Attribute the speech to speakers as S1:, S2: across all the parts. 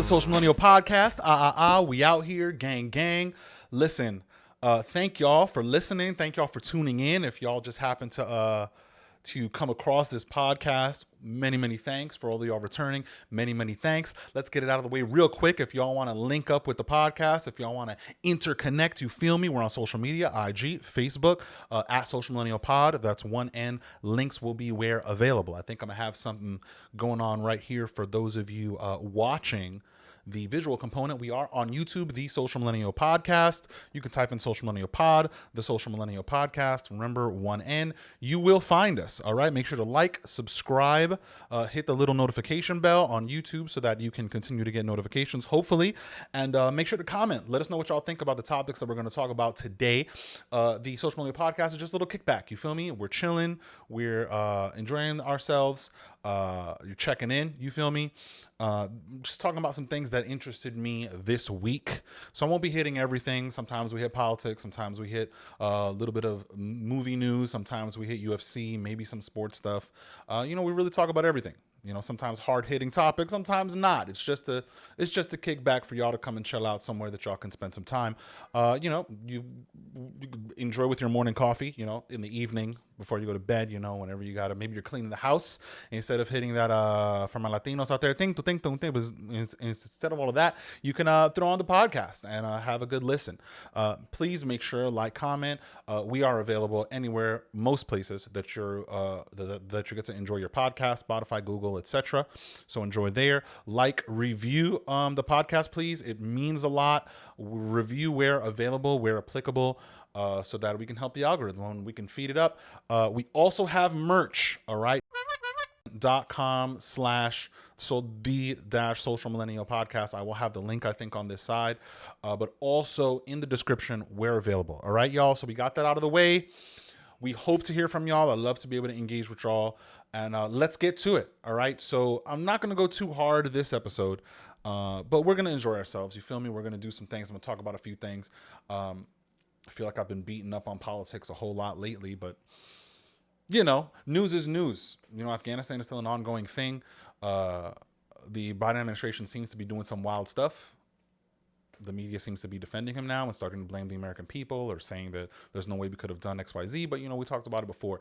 S1: the Social Millennial Podcast. We out here, gang. Listen, thank y'all for listening. Thank y'all for tuning in. If y'all just happen to come across this podcast, many thanks. For all of y'all returning, many thanks. Let's get it out of the way real quick. If y'all want to link up with the podcast, if y'all want to interconnect, you feel me, we're on social media, IG, Facebook, at Social Millennial Pod. That's one N. Links will be where available. I think I'm gonna have something going on right here for those of you watching the visual component. We are on YouTube, the Social Millennial Podcast. You can type in Social Millennial Pod, the Social Millennial Podcast. Remember, one N. You will find us. All right. Make sure to like, subscribe, hit the little notification bell on YouTube so that you can continue to get notifications, hopefully. And make sure to comment. Let us know what y'all think about the topics that we're going to talk about today. The Social Millennial Podcast is just a little kickback. You feel me? We're chilling. We're enjoying ourselves. You're checking in. You feel me? Just talking about some things that interested me this week. So I won't be hitting everything. Sometimes we hit politics. Sometimes we hit a little bit of movie news. Sometimes we hit UFC, maybe some sports stuff. We really talk about everything. Sometimes hard-hitting topics, sometimes not. It's just a kickback for y'all to come and chill out somewhere that y'all can spend some time. You enjoy with your morning coffee, in the evening before you go to bed, whenever you gotta, maybe you're cleaning the house, instead of hitting that for my Latinos out there, ting, instead of all of that, you can throw on the podcast and have a good listen. Please make sure, like, comment. We are available anywhere, most places that that you get to enjoy your podcast, Spotify, Google, etc. So enjoy there. Like, review the podcast, please. It means a lot. Review where available, where applicable, so that we can help the algorithm. We can feed it up. We also have merch. All right. .com/the-social millennial podcast. I will have the link, I think, on this side, but also in the description where available. All right, y'all. So we got that out of the way. We hope to hear from y'all. I'd love to be able to engage with y'all, and let's get to it. All right. So I'm not going to go too hard this episode, but we're going to enjoy ourselves. You feel me? We're going to do some things. I'm going to talk about a few things. I feel like I've been beaten up on politics a whole lot lately, but news is news. Afghanistan is still an ongoing thing. The Biden administration seems to be doing some wild stuff. The media seems to be defending him now and starting to blame the American people, or saying that there's no way we could have done XYZ. But, we talked about it before.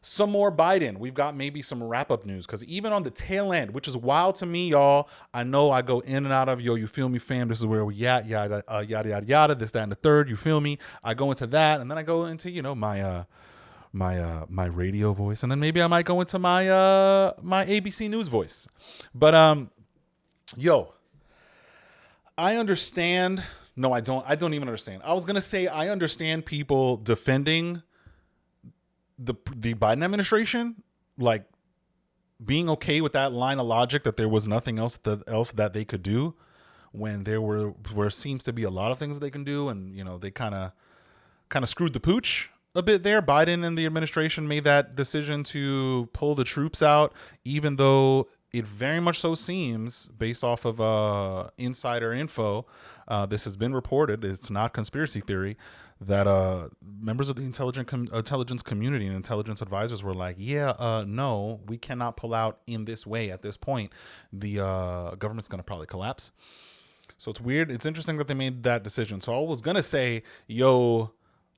S1: Some more Biden. We've got maybe some wrap-up news, because even on the tail end, which is wild to me, y'all. I know I go in and out of, you feel me, fam? This is where we at, yada, yada, this, that, and the third. You feel me? I go into that, and then I go into, my radio voice, and then maybe I might go into my my ABC News voice. But I understand. No, I don't. I don't even understand. I was gonna say I understand people defending the Biden administration, like being okay with that line of logic that there was nothing else that they could do, when there seems to be a lot of things they can do, and they kind of screwed the pooch a bit there. Biden and the administration made that decision to pull the troops out, even though it very much so seems, based off of insider info, this has been reported, it's not conspiracy theory, that members of the intelligence community and intelligence advisors were like, no, we cannot pull out in this way at this point. The government's going to probably collapse. So it's weird. It's interesting that they made that decision. So I was going to say,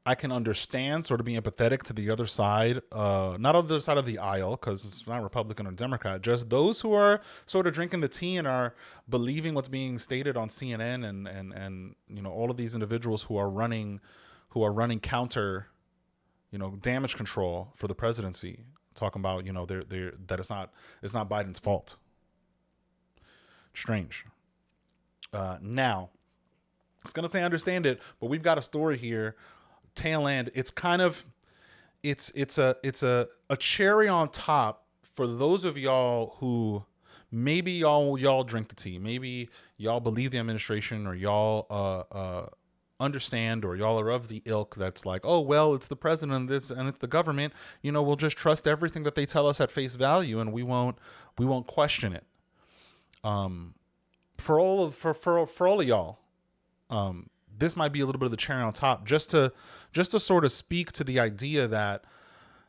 S1: I can understand, sort of be empathetic to the other side, not on the other side of the aisle, because it's not Republican or Democrat, just those who are sort of drinking the tea and are believing what's being stated on CNN, and all of these individuals who are running counter, damage control for the presidency, talking about that it's not Biden's fault. Strange. Now, I was gonna say I understand it, but we've got a story here. Tail end, it's kind of it's a cherry on top for those of y'all who maybe y'all drink the tea, maybe y'all believe the administration, or y'all understand, or y'all are of the ilk that's like, oh well, it's the president and it's the government, we'll just trust everything that they tell us at face value, and we won't question it. For all of y'all, this might be a little bit of the cherry on top, just to sort of speak to the idea that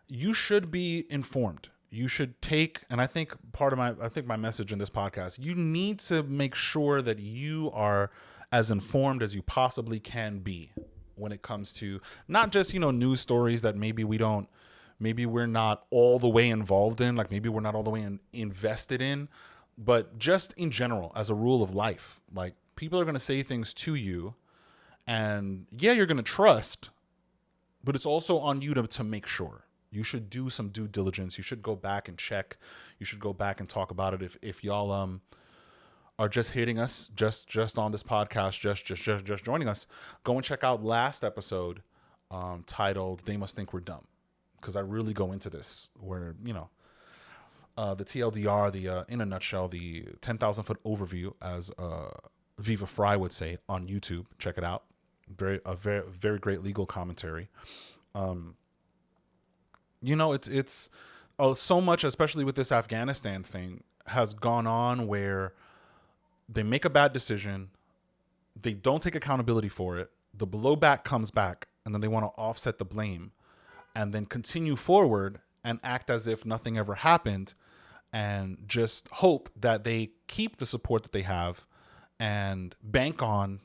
S1: you should be informed. you should take, and I think my message in this podcast, you need to make sure that you are as informed as you possibly can be when it comes to not just, news stories that maybe we're not all the way involved in, like maybe we're not all the way invested in, but just in general, as a rule of life, like people are going to say things to you, and yeah, you're going to trust, but it's also on you to make sure. You should do some due diligence. You should go back and check. You should go back and talk about it. If y'all are just hitting us just on this podcast, just joining us, go and check out last episode titled "They Must Think We're Dumb," because I really go into this where the TLDR, in a nutshell, the 10,000-foot overview, as Viva Fry would say on YouTube. Check it out. Very very great legal commentary. It's so much, especially with this Afghanistan thing, has gone on where they make a bad decision, they don't take accountability for it, the blowback comes back, and then they want to offset the blame and then continue forward and act as if nothing ever happened and just hope that they keep the support that they have and bank on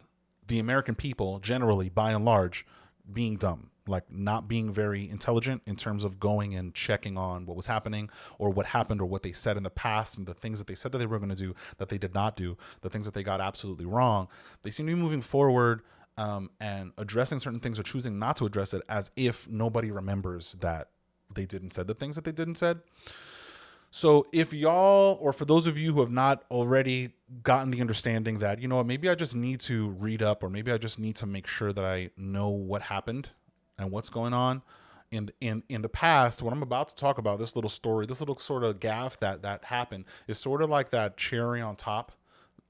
S1: the American people generally, by and large, being dumb, like not being very intelligent in terms of going and checking on what was happening or what happened or what they said in the past and the things that they said that they were going to do that they did not do, the things that they got absolutely wrong. They seem to be moving forward and addressing certain things or choosing not to address it as if nobody remembers that they didn't said the things that they didn't said. So if y'all, or for those of you who have not already gotten the understanding that, maybe I just need to read up, or maybe I just need to make sure that I know what happened and what's going on in the past, what I'm about to talk about, this little story, this little sort of gaffe that happened, is sort of like that cherry on top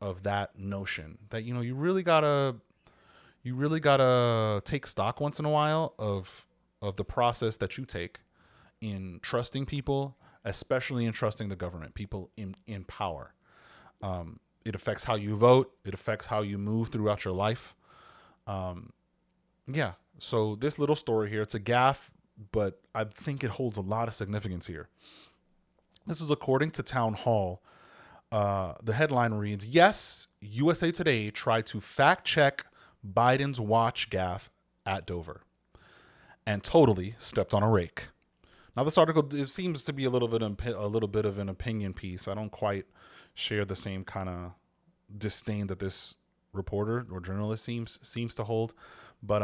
S1: of that notion that, you really gotta take stock once in a while of the process that you take in trusting people, especially in trusting the government, people in power. It affects how you vote. It affects how you move throughout your life. Yeah. So this little story here, it's a gaffe, but I think it holds a lot of significance here. This is according to Town Hall. The headline reads, "Yes, USA Today tried to fact check Biden's watch gaffe at Dover and totally stepped on a rake." Now, this article, it seems to be a little bit of an opinion piece. I don't quite share the same kind of disdain that this reporter or journalist seems to hold, but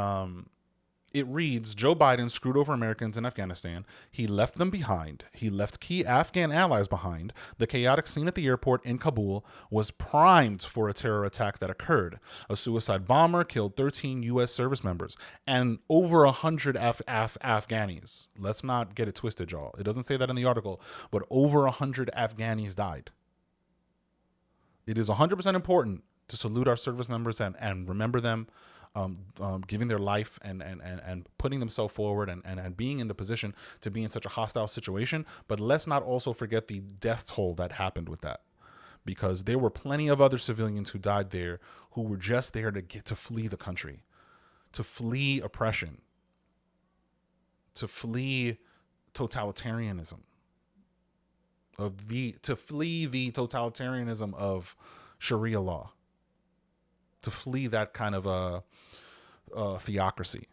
S1: it reads, "Joe Biden screwed over Americans in Afghanistan. He left them behind. He left key Afghan allies behind. The chaotic scene at the airport in Kabul was primed for a terror attack that occurred. A suicide bomber killed 13 U.S. service members and over 100 Afghanis." Let's not get it twisted, y'all. It doesn't say that in the article, but over 100 Afghanis died. It is 100% important to salute our service members and remember them, giving their life and putting themselves forward and being in the position to be in such a hostile situation. But let's not also forget the death toll that happened with that, because there were plenty of other civilians who died there who were just there to flee the country, to flee oppression, to flee totalitarianism, to flee the totalitarianism of Sharia law, to flee that kind of theocracy,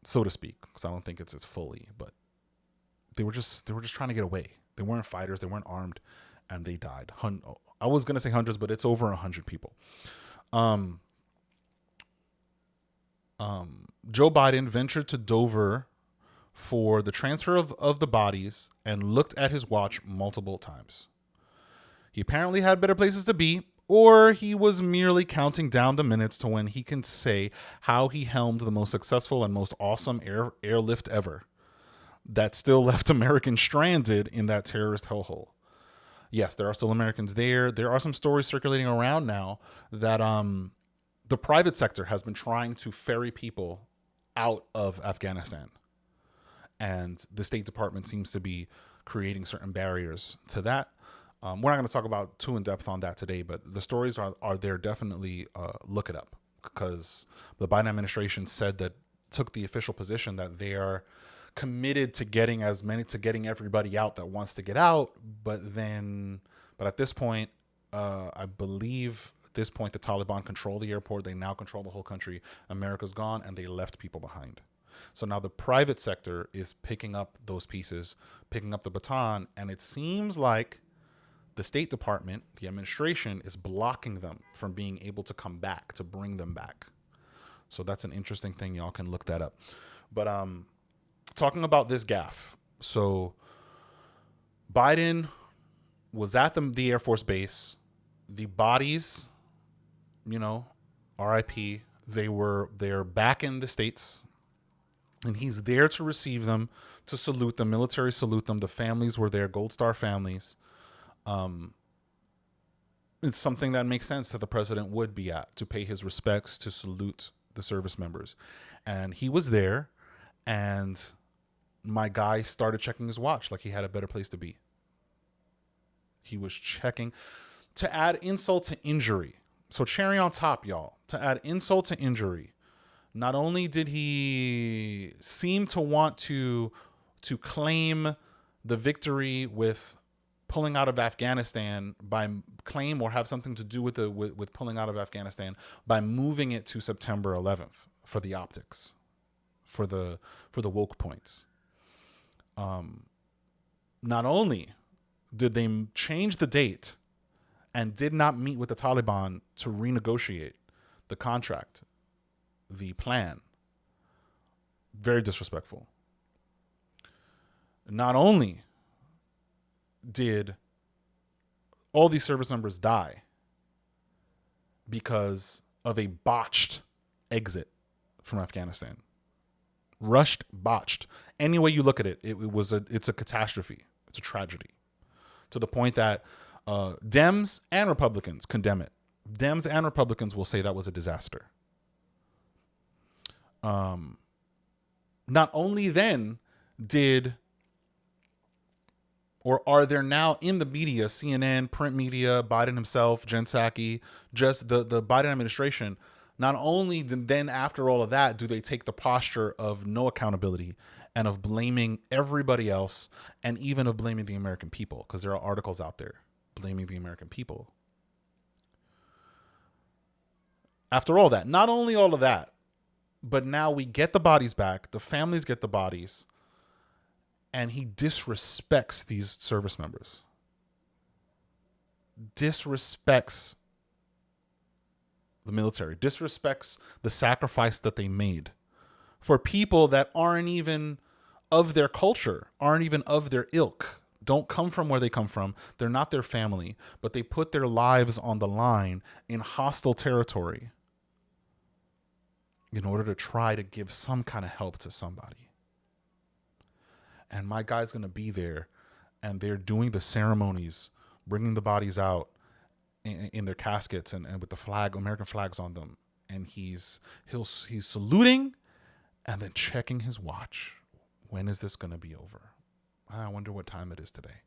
S1: so to speak, because I don't think it's as fully, but they were just trying to get away. They weren't fighters, they weren't armed, and they died. I was gonna say hundreds, but it's over 100 people. Joe Biden ventured to Dover for the transfer of the bodies and looked at his watch multiple times. He apparently had better places to be, or he was merely counting down the minutes to when he can say how he helmed the most successful and most awesome airlift ever that still left Americans stranded in that terrorist hellhole. Yes, there are still Americans there. There are some stories circulating around now that the private sector has been trying to ferry people out of Afghanistan. And the State Department seems to be creating certain barriers to that. We're not going to talk about too in depth on that today, but the stories are there. Definitely look it up, because the Biden administration took the official position that they are committed to getting everybody out that wants to get out. But at this point, I believe at this point the Taliban control the airport. They now control the whole country. America's gone, and they left people behind. So now the private sector is picking up those pieces, picking up the baton, and it seems like the State Department, the administration, is blocking them from being able to come back, to bring them back. So that's an interesting thing. Y'all can look that up. But talking about this gaffe. So Biden was at the Air Force Base. The bodies, RIP, they're back in the States. And he's there to receive them, to salute them, military salute them. The families were there, Gold Star families. It's something that makes sense that the president would be at, to pay his respects, to salute the service members. And he was there, and my guy started checking his watch like he had a better place to be. He was checking. To add insult to injury. So cherry on top, y'all. To add insult to injury. Not only did he seem to want to claim the victory with pulling out of Afghanistan or have something to do with pulling out of Afghanistan by moving it to September 11th for the optics, for the woke points. Not only did they change the date and did not meet with the Taliban to renegotiate the contract, the plan. Very disrespectful. Not only did all these service members die because of a botched exit from Afghanistan. Rushed, botched. Any way you look at it, it's a catastrophe. It's a tragedy. To the point that Dems and Republicans condemn it. Dems and Republicans will say that was a disaster. Not only then are there now in the media, CNN, print media, Biden himself, Jen Psaki, just the Biden administration, not only then after all of that do they take the posture of no accountability and of blaming everybody else and even of blaming the American people, because there are articles out there blaming the American people. After all that, not only all of that, but now we get the bodies back, the families get the bodies, and he disrespects these service members. Disrespects the military, disrespects the sacrifice that they made for people that aren't even of their culture, aren't even of their ilk, don't come from where they come from. They're not their family, but they put their lives on the line in hostile territory in order to try to give some kind of help to somebody. And my guy's going to be there, and they're doing the ceremonies, bringing the bodies out in their caskets and with the flag, American flags on them. And he's saluting and then checking his watch. When is this going to be over? I wonder what time it is today.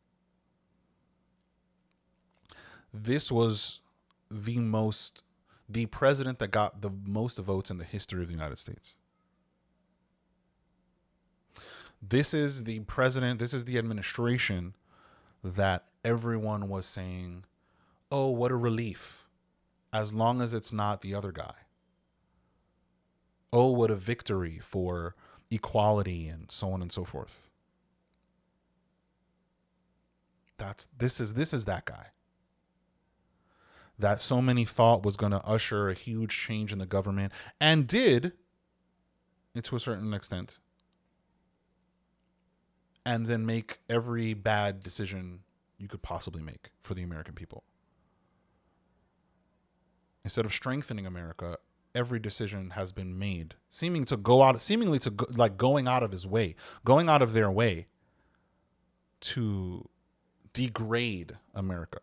S1: This was the president that got the most votes in the history of the United States. This is the president, this is the administration that everyone was saying, oh, what a relief, as long as it's not the other guy. Oh, what a victory for equality and so on and so forth. This is that guy that so many thought was going to usher a huge change in the government, and did, to a certain extent, and then make every bad decision you could possibly make for the American people. Instead of strengthening America, every decision has been made, seemingly going out of his way, going out of their way to degrade America,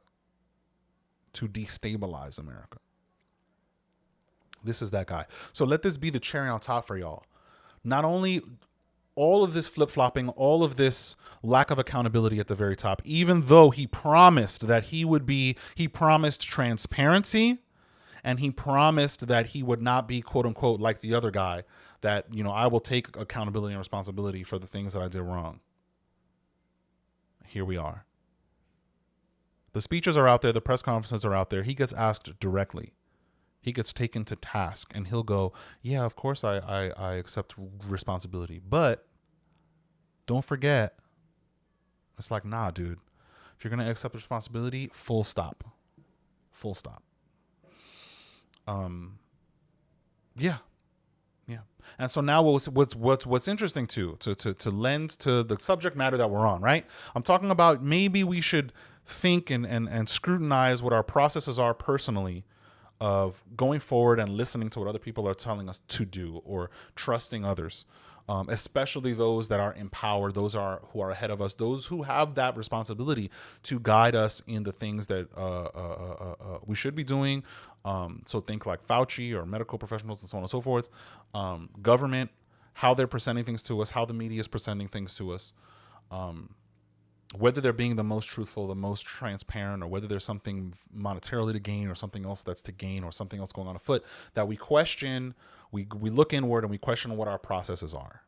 S1: to destabilize America. This is that guy. So let this be the cherry on top for y'all. Not only all of this flip-flopping, all of this lack of accountability at the very top, even though he promised that he promised transparency, and he promised that he would not be, quote unquote, like the other guy that, I will take accountability and responsibility for the things that I did wrong. Here we are. The speeches are out there. The press conferences are out there. He gets asked directly. He gets taken to task, and he'll go, yeah, of course I accept responsibility. But don't forget, it's like, nah, dude. If you're going to accept responsibility, full stop. Full stop. Yeah. And so now what's interesting too, to lend to the subject matter that we're on, right? I'm talking about maybe we should think and scrutinize what our processes are personally of going forward and listening to what other people are telling us to do, or trusting others, especially those that are empowered, those who are ahead of us, those who have that responsibility to guide us in the things that we should be doing. So think like Fauci or medical professionals and so on and so forth, government, how they're presenting things to us, how the media is presenting things to us, whether they're being the most truthful, the most transparent, or whether there's something monetarily to gain or something else that's to gain or something else going on afoot, that we question, we look inward and we question what our processes are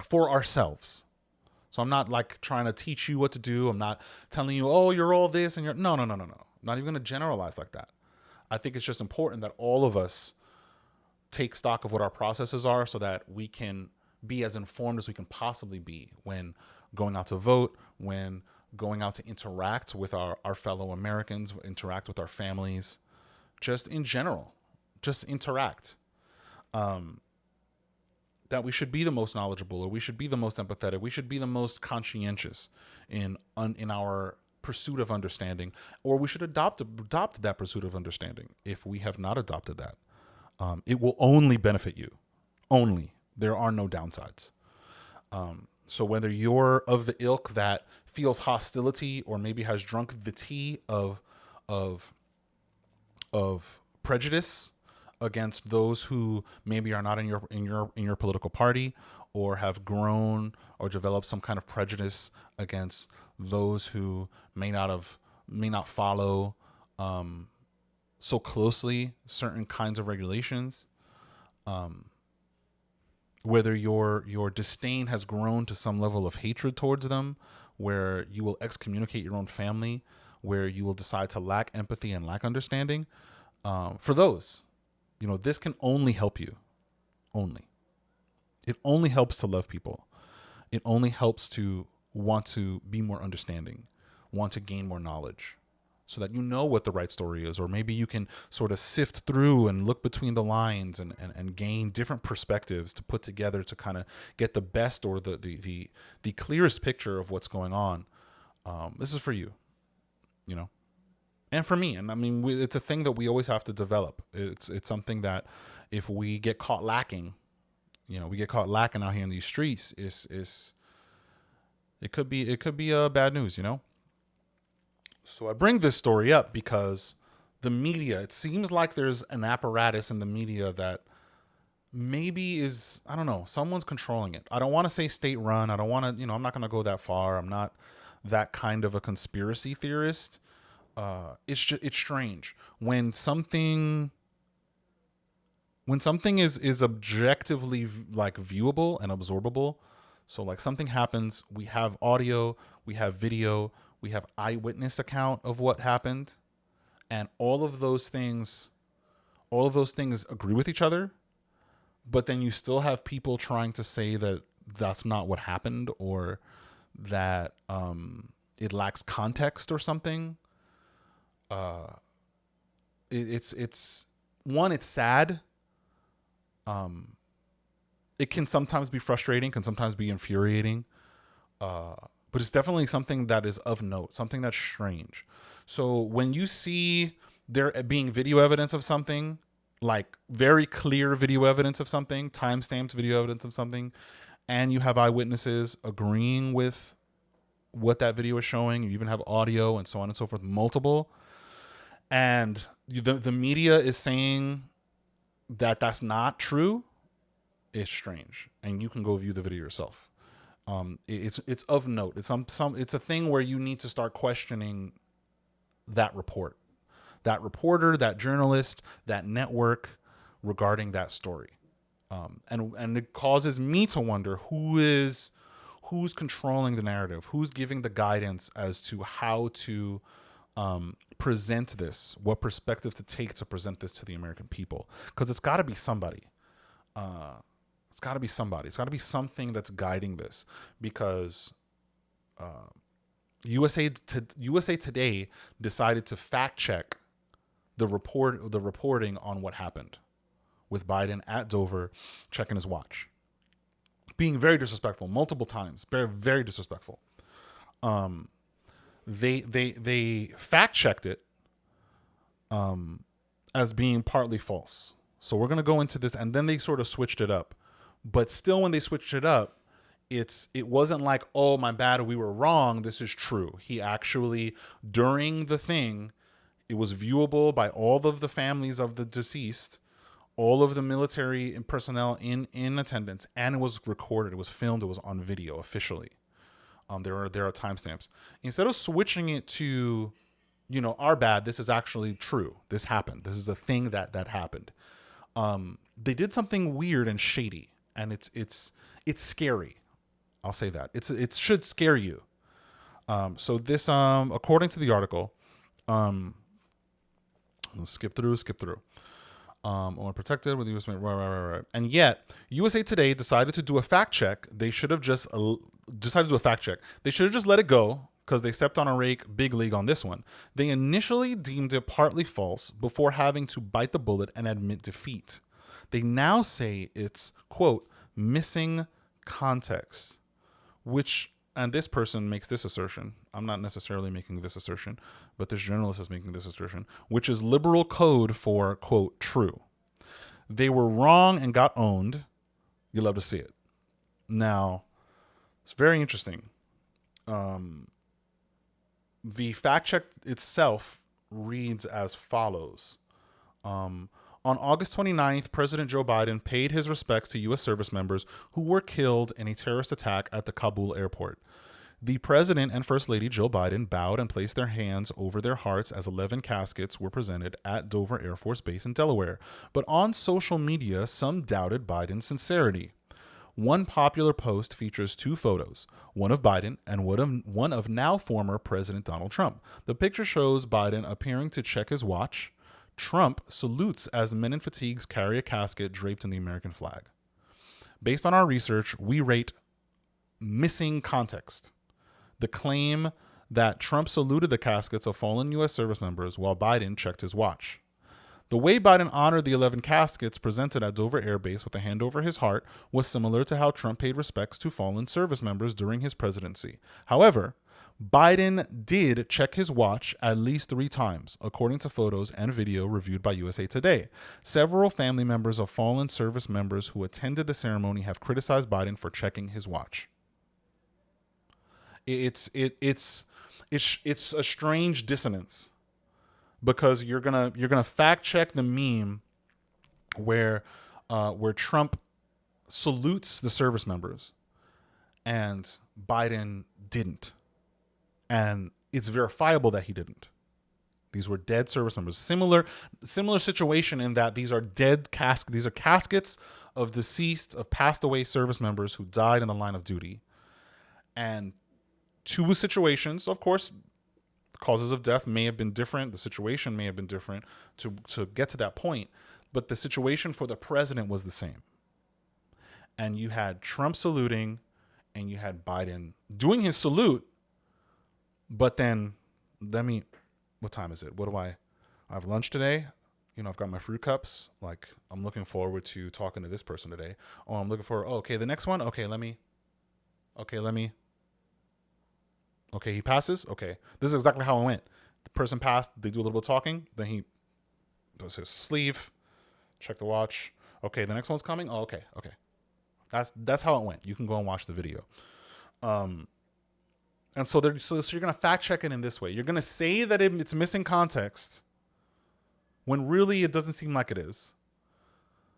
S1: for ourselves. So I'm not like trying to teach you what to do. I'm not telling you, oh, you're all this and you're no. I'm not even going to generalize like that. I think it's just important that all of us take stock of what our processes are so that we can be as informed as we can possibly be when going out to vote, when going out to interact with our fellow Americans, interact with our families, just in general, just interact. That we should be the most knowledgeable, or we should be the most empathetic, we should be the most conscientious in our pursuit of understanding, or we should adopt that pursuit of understanding. If we have not adopted that, it will only benefit you. Only. There are no downsides. So whether you're of the ilk that feels hostility, or maybe has drunk the tea of prejudice against those who maybe are not in your political party, or have grown or developed some kind of prejudice against those who may not follow so closely certain kinds of regulations, whether your disdain has grown to some level of hatred towards them, where you will excommunicate your own family, where you will decide to lack empathy and lack understanding, for those, this can only help you. Only. It only helps to love people. It only helps to want to be more understanding, want to gain more knowledge, so that you know what the right story is, or maybe you can sort of sift through and look between the lines and gain different perspectives to put together to kind of get the best, or the clearest picture of what's going on. This is for you, and for me. And I mean, it's a thing that we always have to develop. It's something that if we get caught lacking, we get caught lacking out here in these streets, it could be bad news, So I bring this story up because the media, it seems like there's an apparatus in the media that maybe is, I don't know, someone's controlling it. I don't want to say state run. I don't want to, I'm not going to go that far. I'm not that kind of a conspiracy theorist. It's strange when something is objectively like viewable and absorbable. So like something happens, we have audio, we have video, we have eyewitness account of what happened, and all of those things agree with each other, but then you still have people trying to say that that's not what happened, or that it lacks context or something. It's sad. It can sometimes be frustrating, can sometimes be infuriating. But it's definitely something that is of note, something that's strange. So when you see there being video evidence of something, like very clear video evidence of something, time-stamped video evidence of something, and you have eyewitnesses agreeing with what that video is showing, you even have audio and so on and so forth, multiple, and the media is saying that that's not true, it's strange. And you can go view the video yourself. It's of note. It's it's a thing where you need to start questioning that report, that reporter, that journalist, that network regarding that story. And it causes me to wonder who's controlling the narrative, who's giving the guidance as to how to present this, what perspective to take to present this to the American people, because it's got to be somebody. It's got to be somebody. It's got to be something that's guiding this, because USA Today decided to fact check the reporting on what happened with Biden at Dover checking his watch, being very disrespectful multiple times, very, very disrespectful. They fact checked it as being partly false. So we're gonna go into this, and then they sort of switched it up. But still, when they switched it up, it wasn't like, oh, my bad, we were wrong, this is true. He actually, during the thing, it was viewable by all of the families of the deceased, all of the military and personnel in attendance, and it was recorded, it was filmed, it was on video officially. There are timestamps. Instead of switching it to, our bad, this is actually true, this happened, this is a thing that happened. They did something weird and shady, and it's scary. I'll say that it should scare you. So this, according to the article, let's skip through. Or protected with the U.S. Right. And yet, USA Today decided to do a fact check. They should have just decided to do a fact check. They should have just let it go, because they stepped on a rake big league on this one. They initially deemed it partly false before having to bite the bullet and admit defeat. They now say it's, quote, missing context, and this person makes this assertion. I'm not necessarily making this assertion, but this journalist is making this assertion, which is liberal code for, quote, true. They were wrong and got owned. You love to see it. Now, it's very interesting. The fact check itself reads as follows. On August 29th, President Joe Biden paid his respects to U.S. service members who were killed in a terrorist attack at the Kabul airport. The President and First Lady Jill Biden bowed and placed their hands over their hearts as 11 caskets were presented at Dover Air Force Base in Delaware. But on social media, some doubted Biden's sincerity. One popular post features two photos, one of Biden and one of now former President Donald Trump. The picture shows Biden appearing to check his watch. Trump salutes as men in fatigues carry a casket draped in the American flag. Based on our research, we rate missing context the claim that Trump saluted the caskets of fallen U.S. service members while Biden checked his watch. The way Biden honored the 11 caskets presented at Dover Air Base with a hand over his heart was similar to how Trump paid respects to fallen service members during his presidency. However, Biden did check his watch at least 3 times, according to photos and video reviewed by USA Today. Several family members of fallen service members who attended the ceremony have criticized Biden for checking his watch. It's a strange dissonance, because you're gonna fact check the meme where Trump salutes the service members and Biden didn't. And it's verifiable that he didn't. These were dead service members. Similar situation in that these are these are caskets of passed away service members who died in the line of duty. And 2 situations, of course, the causes of death may have been different. The situation may have been different to get to that point. But the situation for the president was the same. And you had Trump saluting, and you had Biden doing his salute. But then, what time is it? I have lunch today. I've got my fruit cups. Like, I'm looking forward to talking to this person today. Oh, I'm looking for, okay, the next one. Okay, he passes. Okay. This is exactly how it went. The person passed. They do a little bit of talking. Then he does his sleeve, check the watch. Okay. The next one's coming. Oh, okay. That's how it went. You can go and watch the video. And so you're going to fact check it in this way. You're going to say that it's missing context when really it doesn't seem like it is.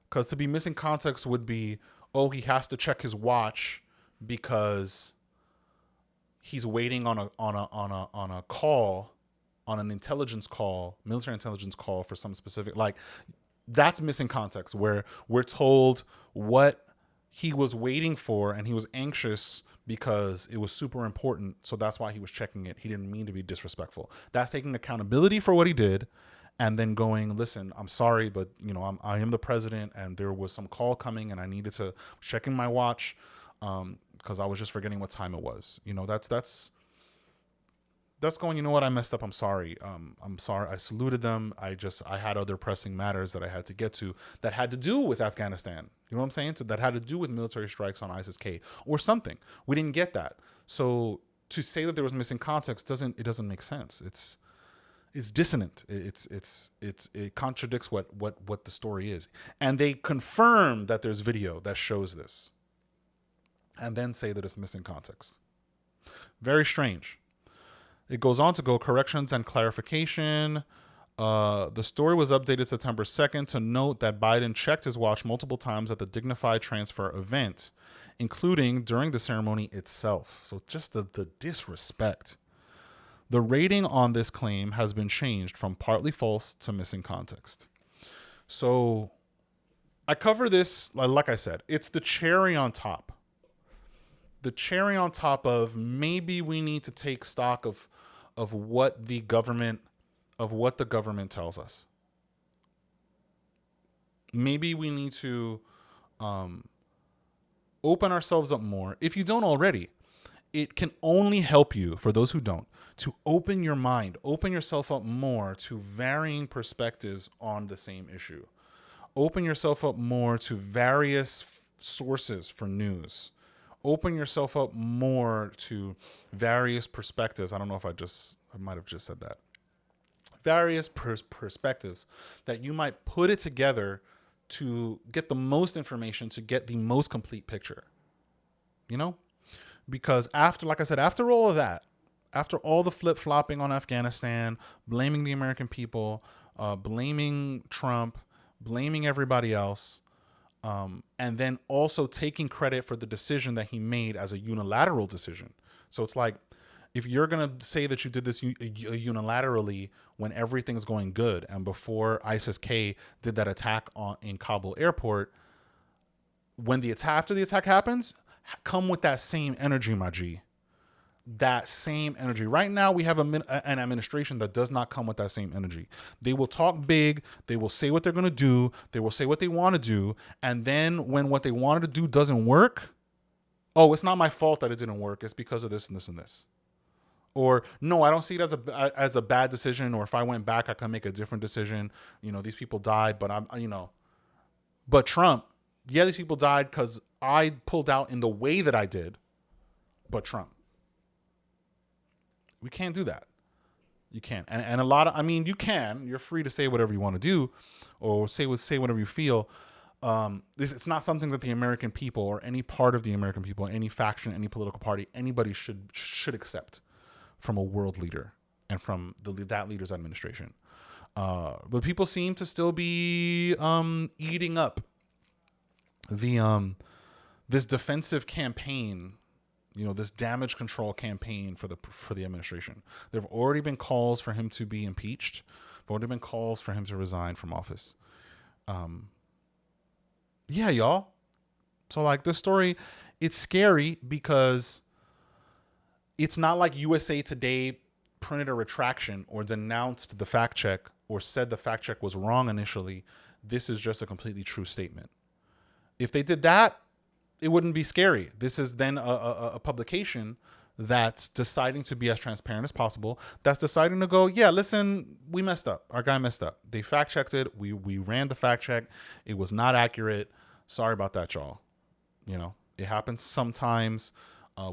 S1: Because to be missing context would be, oh, he has to check his watch because he's waiting on a call, on an intelligence call, military intelligence call for some specific, like, That's missing context, where we're told what he was waiting for and he was anxious because it was super important. So that's why he was checking it. He didn't mean to be disrespectful. That's taking accountability for what he did and then going, listen, I'm sorry, but I am the president and there was some call coming and I needed to check in my watch because I was just forgetting what time it was. That's going, you know what, I messed up. I'm sorry. I'm sorry. I saluted them. I had other pressing matters that I had to get to that had to do with Afghanistan. You know what I'm saying? So that had to do with military strikes on ISIS-K or something. We didn't get that. So to say that there was missing context doesn't make sense. It's dissonant. It contradicts what the story is. And they confirm that there's video that shows this and then say that it's missing context. Very strange. It goes on to go corrections and clarification. The story was updated September 2nd to note that Biden checked his watch multiple times at the dignified transfer event, including during the ceremony itself. So just the disrespect. The rating on this claim has been changed from partly false to missing context. So I cover this, like I said, it's the cherry on top. The cherry on top of maybe we need to take stock of what the government tells us. Maybe we need to open ourselves up more. If you don't already, it can only help you, for those who don't, to open your mind, open yourself up more to varying perspectives on the same issue. Open yourself up more to various sources for news. Open yourself up more to various perspectives. I don't know if I might have just said that. Various perspectives that you might put it together to get the most information, to get the most complete picture. Because like I said, after all of that, after all the flip-flopping on Afghanistan, blaming the American people, blaming Trump, blaming everybody else, and then also taking credit for the decision that he made as a unilateral decision. So it's like, if you're going to say that you did this unilaterally when everything's going good, and before ISIS-K did that attack in Kabul airport, after the attack happens, come with that same energy, my G. That same energy. Right now, we have an administration that does not come with that same energy. They will talk big. They will say what they're going to do. They will say what they want to do. And then when what they wanted to do doesn't work, oh, it's not my fault that it didn't work. It's because of this and this and this. Or, no, I don't see it as a bad decision. Or if I went back, I could make a different decision. These people died, but But Trump, yeah, these people died because I pulled out in the way that I did. But Trump. We can't do that. You can't. And a lot of, you can. You're free to say whatever you want to do or say whatever you feel. It's not something that the American people or any part of the American people, any faction, any political party, anybody should accept from a world leader and from that leader's administration. But people seem to still be eating up this defensive campaign, this damage control campaign for the administration. There have already been calls for him to be impeached. There have already been calls for him to resign from office. Yeah, y'all. So like this story, it's scary because it's not like USA Today printed a retraction or denounced the fact check or said the fact check was wrong initially. This is just a completely true statement. If they did that, it wouldn't be scary. This is then a publication that's deciding to be as transparent as possible. That's deciding to go, yeah, listen, we messed up. Our guy messed up. They fact checked it. We ran the fact check. It was not accurate. Sorry about that, y'all. It happens sometimes.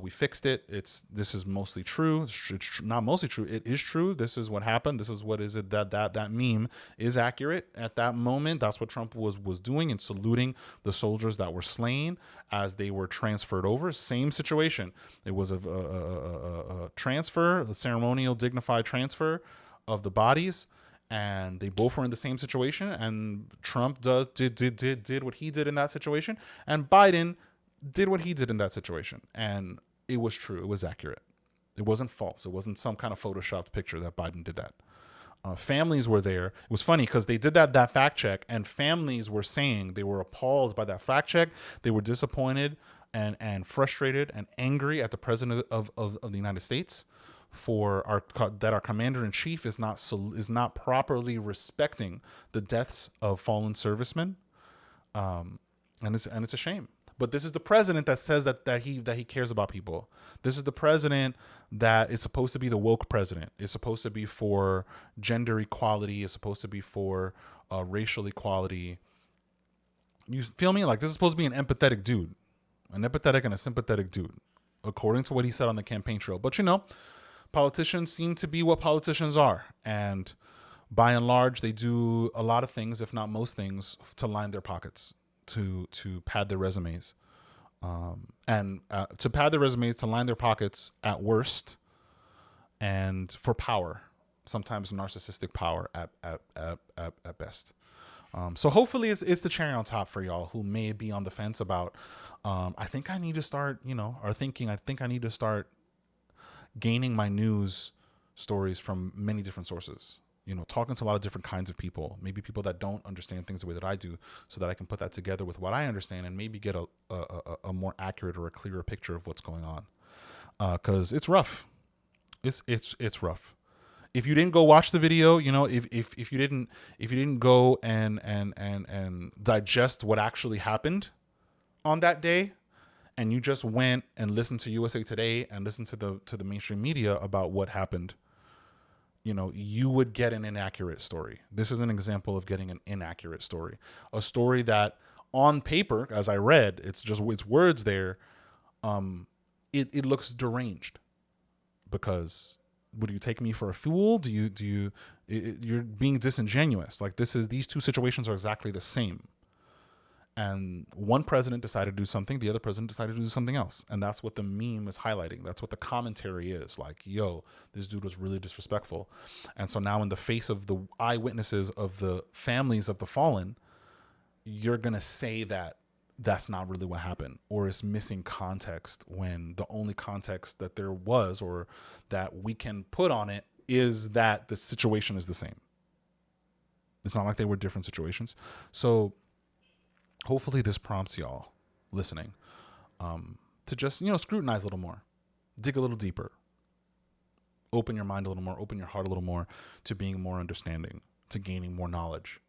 S1: We fixed it. This is mostly true. It's not mostly true. It is true. This is what happened. This is what is it that meme is accurate at that moment. That's what Trump was doing and saluting the soldiers that were slain as they were transferred over. Same situation. It was a transfer, a ceremonial, dignified transfer of the bodies, and they both were in the same situation. And Trump did what he did in that situation, and Biden did what he did in that situation, and it was true. It was accurate. It wasn't false. It wasn't some kind of photoshopped picture that Biden did that. Families were there. It was funny because they did that fact check, and families were saying they were appalled by that fact check. They were disappointed and frustrated and angry at the president of the United States for that our commander in chief is not properly respecting the deaths of fallen servicemen. And it's a shame. But this is the president that says that he cares about people. This is the president that is supposed to be the woke president. Is supposed to be for gender equality. Is supposed to be for racial equality. You feel me? Like, this is supposed to be an empathetic dude, an empathetic and a sympathetic dude, according to what he said on the campaign trail. But politicians seem to be what politicians are, and by and large, they do a lot of things, if not most things, to line their pockets, to pad their resumes, and to pad their resumes, to line their pockets at worst, and for power, sometimes narcissistic power at best. So hopefully it's the cherry on top for y'all who may be on the fence about, I think I need to start, or thinking, I think I need to start gaining my news stories from many different sources. Talking to a lot of different kinds of people, maybe people that don't understand things the way that I do, so that I can put that together with what I understand and maybe get a more accurate or a clearer picture of what's going on. Cause it's rough. It's rough. If you didn't go watch the video, if you didn't go and digest what actually happened on that day, and you just went and listened to USA Today and listened to the mainstream media about what happened, you would get an inaccurate story. This is an example of getting an inaccurate story. A story that on paper, as I read, it's words there. It looks deranged, because would you take me for a fool? You're being disingenuous. Like, these two situations are exactly the same. And one president decided to do something, the other president decided to do something else. And that's what the meme is highlighting. That's what the commentary is. Like, yo, this dude was really disrespectful. And so now, in the face of the eyewitnesses of the families of the fallen, you're going to say that that's not really what happened, or it's missing context, when the only context that there was, or that we can put on it, is that the situation is the same. It's not like they were different situations. So hopefully this prompts y'all listening to just, scrutinize a little more, dig a little deeper, open your mind a little more, open your heart a little more to being more understanding, to gaining more knowledge,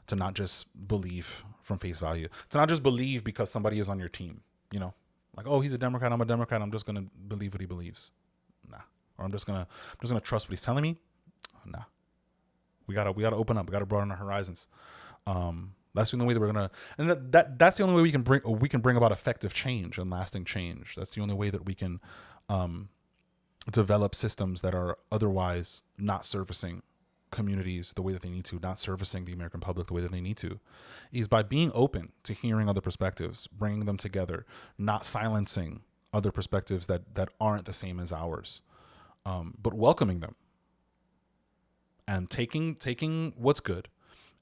S1: to not just believe from face value, to not just believe because somebody is on your team, like, oh, he's a Democrat, I'm a Democrat, I'm just going to believe what he believes. Nah. Or I'm just going to trust what he's telling me. Nah. We got to open up. We got to broaden our horizons. That's the only way that we're gonna, and that's the only way we can bring about effective change and lasting change. That's the only way that we can develop systems that are otherwise not servicing communities the way that they need to, not servicing the American public the way that they need to, is by being open to hearing other perspectives, bringing them together, not silencing other perspectives that aren't the same as ours, but welcoming them, and taking what's good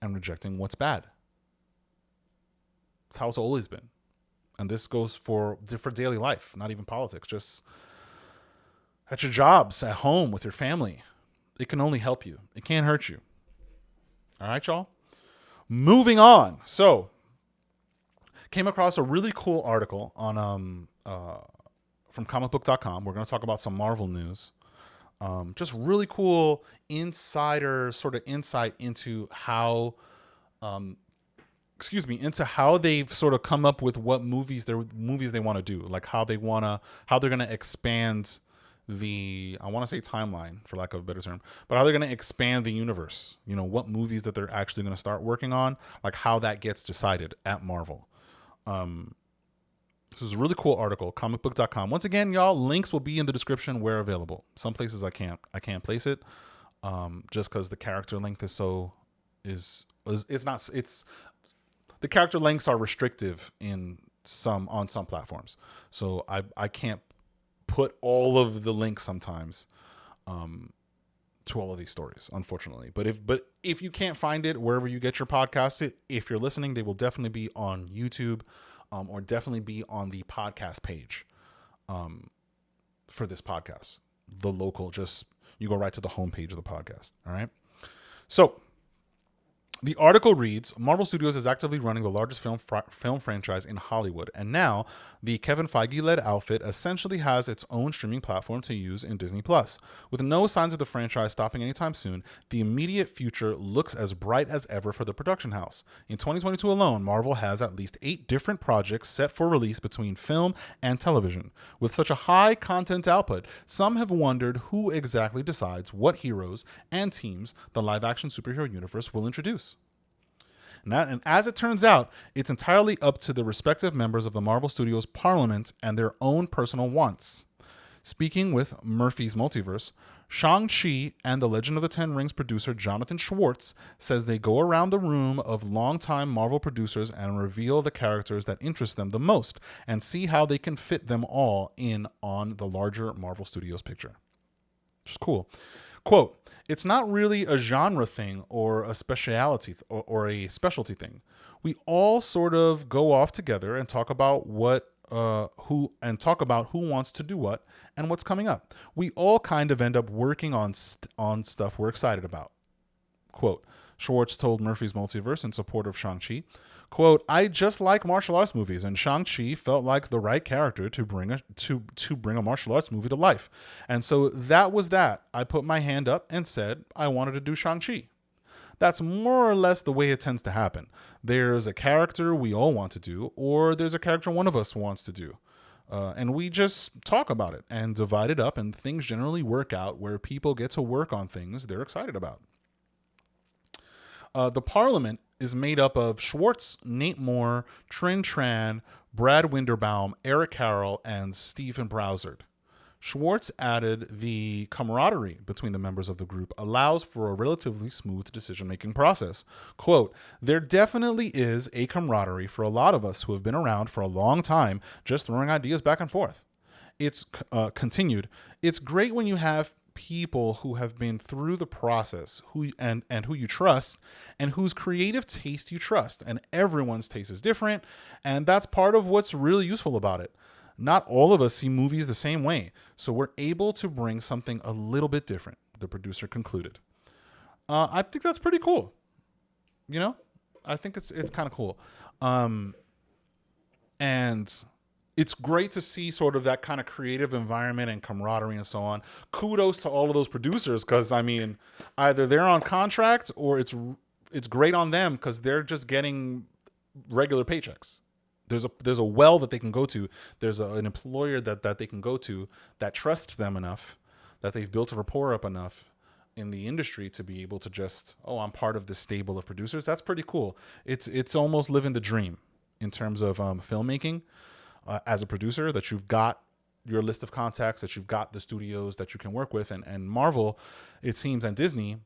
S1: and rejecting what's bad. It's how it's always been. And this goes for daily life, not even politics, just at your jobs, at home, with your family. It can only help you. It can't hurt you. All right, y'all? Moving on. So, came across a really cool article on from comicbook.com. We're going to talk about some Marvel news. Just really cool insider sort of insight into how into how they've sort of come up with what movies they want to do, like how they're going to expand the, I want to say timeline for lack of a better term, but how they're going to expand the universe, what movies that they're actually going to start working on, like how that gets decided at Marvel. This is a really cool article, comicbook.com. Once again, y'all, links will be in the description where available. Some places I can't place it, just because the character length the character lengths are restrictive on some platforms. So I can't put all of the links sometimes to all of these stories, unfortunately. But if you can't find it wherever you get your podcasts, if you're listening, they will definitely be on YouTube, or definitely be on the podcast page for this podcast. The local, just you go right to the homepage of the podcast. All right. So the article reads, Marvel Studios is actively running the largest film franchise in Hollywood, and now the Kevin Feige-led outfit essentially has its own streaming platform to use in Disney+. With no signs of the franchise stopping anytime soon, the immediate future looks as bright as ever for the production house. In 2022 alone, Marvel has at least 8 different projects set for release between film and television. With such a high content output, some have wondered who exactly decides what heroes and teams the live-action superhero universe will introduce. And as it turns out, it's entirely up to the respective members of the Marvel Studios Parliament and their own personal wants. Speaking with Murphy's Multiverse, Shang-Chi and The Legend of the Ten Rings producer Jonathan Schwartz says they go around the room of longtime Marvel producers and reveal the characters that interest them the most and see how they can fit them all in on the larger Marvel Studios picture. Which is cool. Quote, it's not really a genre thing or a specialty or a specialty thing. We all sort of go off together and talk about who wants to do what and what's coming up. We all kind of end up working on stuff we're excited about. Quote, Schwartz told Murphy's Multiverse in support of Shang-Chi, quote, I just like martial arts movies, and Shang-Chi felt like the right character to bring a martial arts movie to life. And so that was that. I put my hand up and said I wanted to do Shang-Chi. That's more or less the way it tends to happen. There's a character we all want to do, or there's a character one of us wants to do. And we just talk about it and divide it up, and things generally work out where people get to work on things they're excited about. The Parliament is made up of Schwartz, Nate Moore, Trin Tran, Brad Winderbaum, Eric Carroll, and Stephen Browsard. Schwartz added the camaraderie between the members of the group allows for a relatively smooth decision-making process. Quote, there definitely is a camaraderie for a lot of us who have been around for a long time just throwing ideas back and forth. It's continued. It's great when you have people who have been through the process who you trust and whose creative taste you trust, and everyone's taste is different, and that's part of what's really useful about it. Not all of us see movies the same way, so we're able to bring something a little bit different, the producer concluded. I think that's pretty cool. You know, I think it's kind of cool. And it's great to see sort of that kind of creative environment and camaraderie and so on. Kudos to all of those producers, because I mean, either they're on contract or it's great on them because they're just getting regular paychecks. There's a well that they can go to. There's an employer that they can go to that trusts them enough, that they've built a rapport up enough in the industry to be able to just, I'm part of this stable of producers. That's pretty cool. It's almost living the dream in terms of filmmaking. As a producer, that you've got your list of contacts, that you've got the studios that you can work with, and Marvel, it seems, and Disney,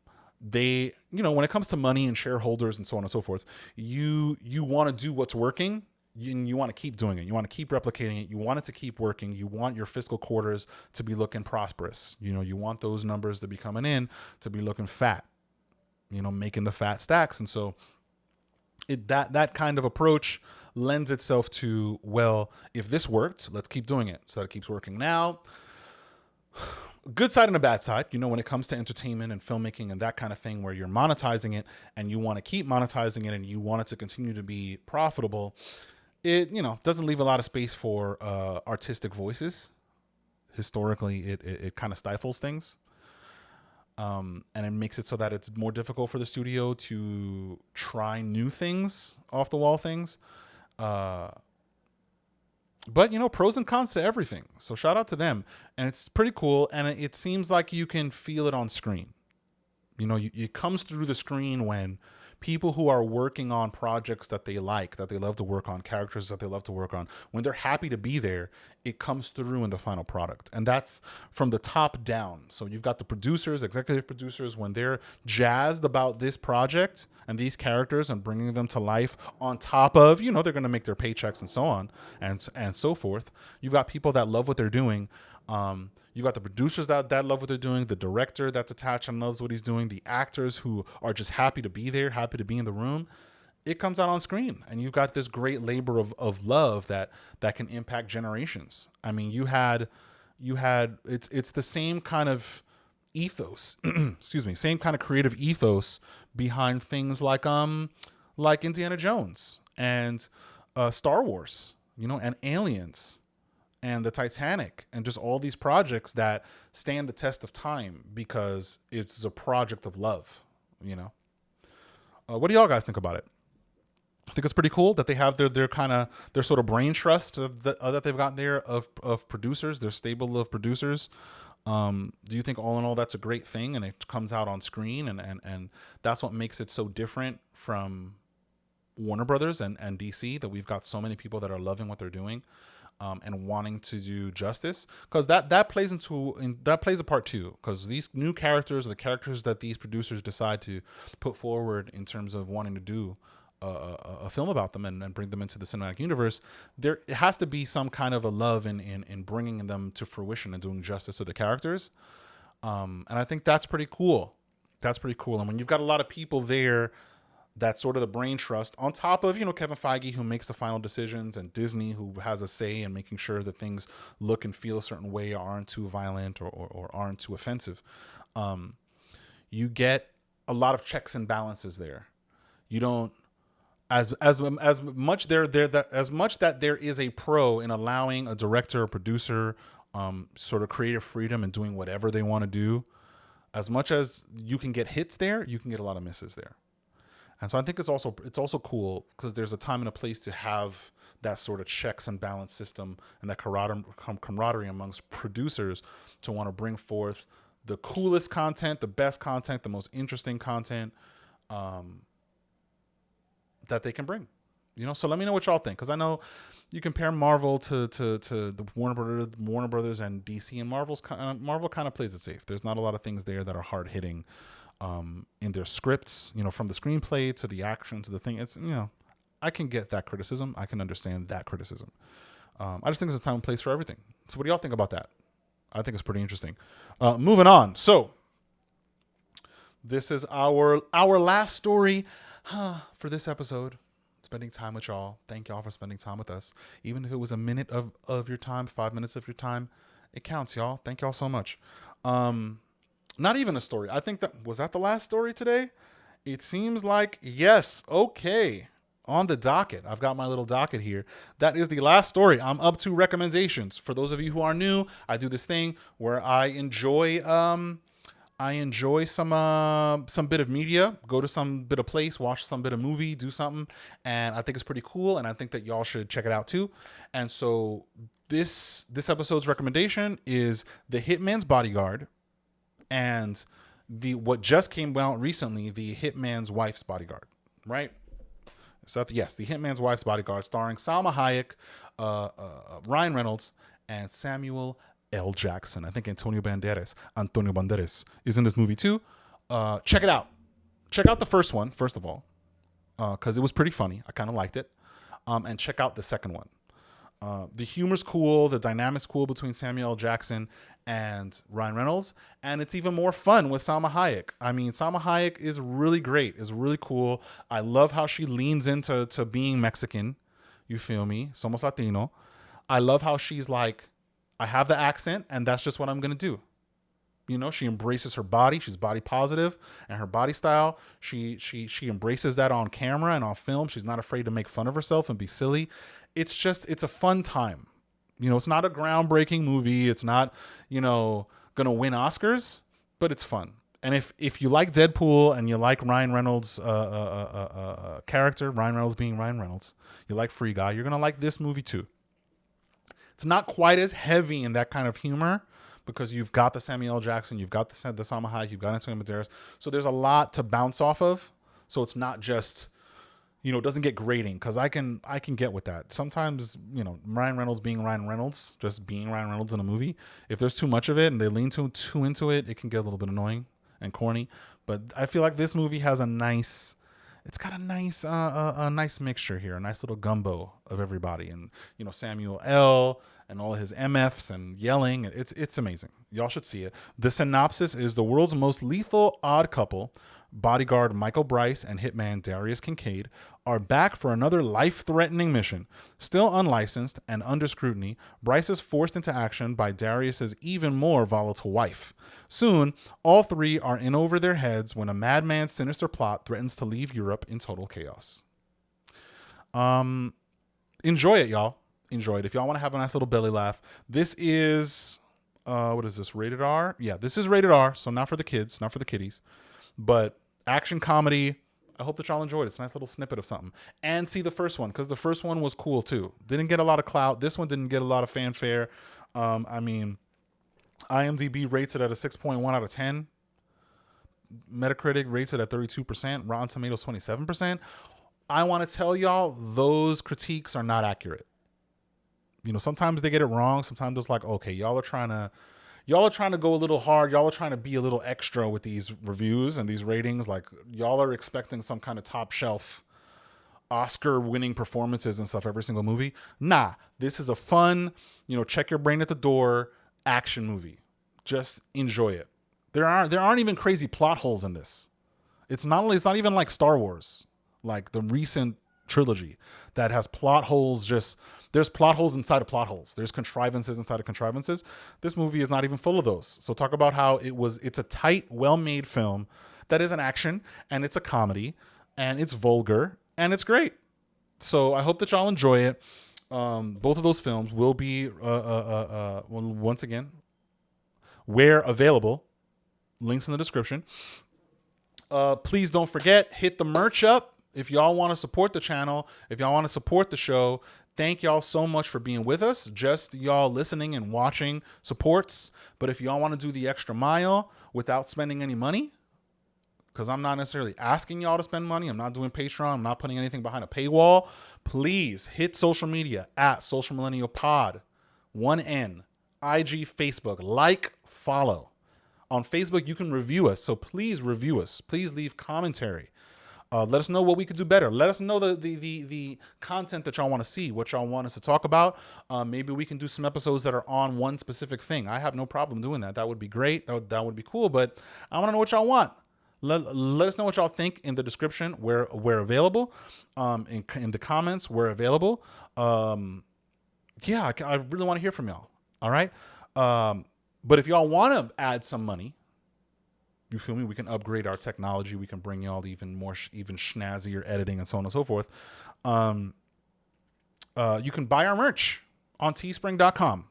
S1: they, when it comes to money and shareholders and so on and so forth, you want to do what's working, and you want to keep doing it. You want to keep replicating it. You want it to keep working. You want your fiscal quarters to be looking prosperous. You want those numbers to be coming in to be looking fat, making the fat stacks. And so that kind of approach lends itself to, well, if this worked, let's keep doing it so that it keeps working. Now, good side and a bad side, when it comes to entertainment and filmmaking and that kind of thing, where you're monetizing it and you want to keep monetizing it and you want it to continue to be profitable, it, doesn't leave a lot of space for artistic voices. Historically, it kind of stifles things. And it makes it so that it's more difficult for the studio to try new things, off the wall things. But pros and cons to everything. So shout out to them. And it's pretty cool. And it seems like you can feel it on screen. It comes through the screen when people who are working on projects that they like, that they love to work on, characters that they love to work on, when they're happy to be there, it comes through in the final product. And that's from the top down. So you've got the producers, executive producers, when they're jazzed about this project and these characters and bringing them to life, on top of, they're going to make their paychecks and so on and so forth. You've got people that love what they're doing. You've got the producers that love what they're doing, the director that's attached and loves what he's doing, the actors who are just happy to be there, happy to be in the room. It comes out on screen, and you've got this great labor of love that can impact generations. I mean, you had it's the same kind of ethos, excuse me, same kind of creative ethos behind things like Indiana Jones and Star Wars, and Aliens and the Titanic and just all these projects that stand the test of time because it's a project of love, What do y'all guys think about it? I think it's pretty cool that they have their sort of brain trust that they've got there of producers, their stable of producers. Do you think all in all that's a great thing and it comes out on screen and that's what makes it so different from Warner Brothers and DC, that we've got so many people that are loving what they're doing and wanting to do justice? Because that plays a part too, because these new characters, the characters that these producers decide to put forward in terms of wanting to do a film about them and bring them into the cinematic universe, there has to be some kind of a love in bringing them to fruition and doing justice to the characters. And I think that's pretty cool. That's pretty cool. And when you've got a lot of people there, that's sort of the brain trust on top of, Kevin Feige, who makes the final decisions, and Disney, who has a say in making sure that things look and feel a certain way, aren't too violent or aren't too offensive. You get a lot of checks and balances there. You don't, as much that there is a pro in allowing a director or producer sort of creative freedom and doing whatever they want to do, as much as you can get hits there, you can get a lot of misses there. And so I think it's also cool because there's a time and a place to have that sort of checks and balance system and that camaraderie amongst producers to want to bring forth the coolest content, the best content, the most interesting content that they can bring. So let me know what y'all think, because I know you compare Marvel to the Warner Brothers and DC, and Marvel kind of plays it safe. There's not a lot of things there that are hard hitting in their scripts, from the screenplay to the action to the thing. It's, I can get that criticism. I can understand that criticism. I just think there's a time and place for everything. So what do y'all think about that? I think it's pretty interesting. Moving on. So this is our last story for this episode. Spending time with y'all. Thank y'all for spending time with us. Even if it was a minute of your time, 5 minutes of your time, it counts, y'all. Thank y'all so much. Not even a story. I think was that the last story today? It seems like yes. Okay. On the docket, I've got my little docket here. That is the last story. I'm up to recommendations. For those of you who are new, I do this thing where I enjoy some bit of media, go to some bit of place, watch some bit of movie, do something, and I think it's pretty cool, and I think that y'all should check it out too. And so this episode's recommendation is The Hitman's Bodyguard, and what just came out recently, The Hitman's Wife's Bodyguard, right? So yes, The Hitman's Wife's Bodyguard, starring Salma Hayek, Ryan Reynolds, and Samuel L. Jackson. I think Antonio Banderas is in this movie too. Check it out. Check out the first one, first of all, because it was pretty funny. I kind of liked it. And check out the second one. The humor's cool. The dynamic's cool between Samuel L. Jackson and Ryan Reynolds. And it's even more fun with Salma Hayek. I mean, Salma Hayek is really great. Is really cool. I love how she leans into being Mexican. You feel me? Somos Latino. I love how she's like, I have the accent, and that's just what I'm going to do. She embraces her body. She's body positive, and her body style, she embraces that on camera and on film. She's not afraid to make fun of herself and be silly. It's a fun time. It's not a groundbreaking movie. It's not, going to win Oscars, but it's fun. And if you like Deadpool and you like Ryan Reynolds' character, Ryan Reynolds being Ryan Reynolds, you like Free Guy, you're going to like this movie too. It's not quite as heavy in that kind of humor because you've got the Samuel L. Jackson, you've got the Salma Hayek, you've got Antonio Banderas. So there's a lot to bounce off of. So it's not just, it doesn't get grating, because I can get with that. Sometimes, Ryan Reynolds being Ryan Reynolds, just being Ryan Reynolds in a movie, if there's too much of it and they lean too into it, it can get a little bit annoying and corny. But I feel like this movie has a nice mixture here, a nice little gumbo of everybody, and Samuel L. and all his MFs and yelling. It's amazing. Y'all should see it. The synopsis is: the world's most lethal odd couple Bodyguard Michael Bryce and Hitman Darius Kincaid are back for another life-threatening mission. Still unlicensed and under scrutiny, Bryce is forced into action by Darius's even more volatile wife. Soon, all three are in over their heads when a madman's sinister plot threatens to leave Europe in total chaos. Enjoy it, y'all. Enjoy it. If y'all want to have a nice little belly laugh, this is what is this, rated R? Yeah, this is rated R, so not for the kids, not for the kiddies, but action comedy. I hope that y'all enjoyed it. It's a nice little snippet of something. And see the first one, because the first one was cool too. Didn't get a lot of clout. This one didn't get a lot of fanfare. I mean, IMDb rates it at a 6.1 out of 10. Metacritic rates it at 32%. Rotten Tomatoes 27%. I want to tell y'all, those critiques are not accurate. You know, sometimes they get it wrong. Sometimes it's like, okay, y'all are trying to go a little hard. Y'all are trying to be a little extra with these reviews and these ratings. Like, y'all are expecting some kind of top shelf Oscar winning performances and stuff every single movie. Nah, this is a fun, check your brain at the door action movie. Just enjoy it. There aren't even crazy plot holes in this. It's not even like Star Wars, like the recent trilogy that has plot holes. There's plot holes inside of plot holes. There's contrivances inside of contrivances. This movie is not even full of those. So talk about how it's a tight, well-made film that is an action, and it's a comedy, and it's vulgar, and it's great. So I hope that y'all enjoy it. Both of those films will be, once again, where available. Links in the description. Please don't forget, hit the merch up. If y'all want to support the channel, if y'all want to support the show, thank y'all so much for being with us. Just y'all listening and watching supports. But if y'all want to do the extra mile without spending any money, because I'm not necessarily asking y'all to spend money. I'm not doing Patreon. I'm not putting anything behind a paywall. Please hit social media at Social Millennial Pod. 1N. IG, Facebook. Like, follow. On Facebook, you can review us. So please review us. Please leave commentary. Let us know what we could do better. Let us know the content that y'all want to see, what y'all want us to talk about. Maybe we can do some episodes that are on one specific thing. I have no problem doing that. That would be great. That would be cool. But I want to know what y'all want. Let us know what y'all think in the description. We're available. In the comments, we're available. Yeah, I really want to hear from y'all. All right. But if y'all want to add some money, you feel me? We can upgrade our technology. We can bring y'all even more, even snazzier editing and so on and so forth. You can buy our merch on teespring.com.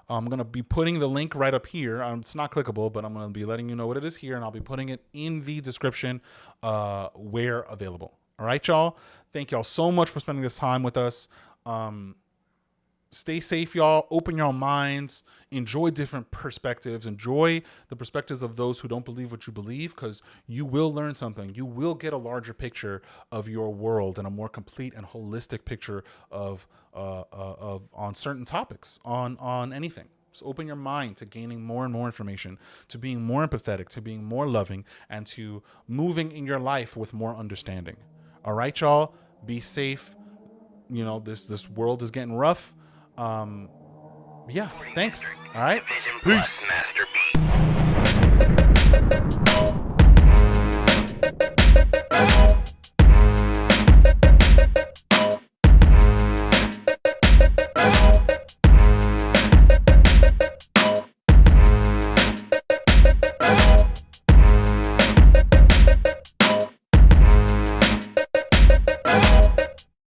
S1: I'm going to be putting the link right up here. It's not clickable, but I'm going to be letting you know what it is here, and I'll be putting it in the description where available. All right, y'all. Thank y'all so much for spending this time with us. Stay safe, y'all. Open your minds. Enjoy different perspectives. Enjoy the perspectives of those who don't believe what you believe, because you will learn something. You will get a larger picture of your world and a more complete and holistic picture of on certain topics, on anything. So open your mind to gaining more and more information, to being more empathetic, to being more loving, and to moving in your life with more understanding. All right, y'all. Be safe. This world is getting rough. Yeah, thanks. All right. Peace.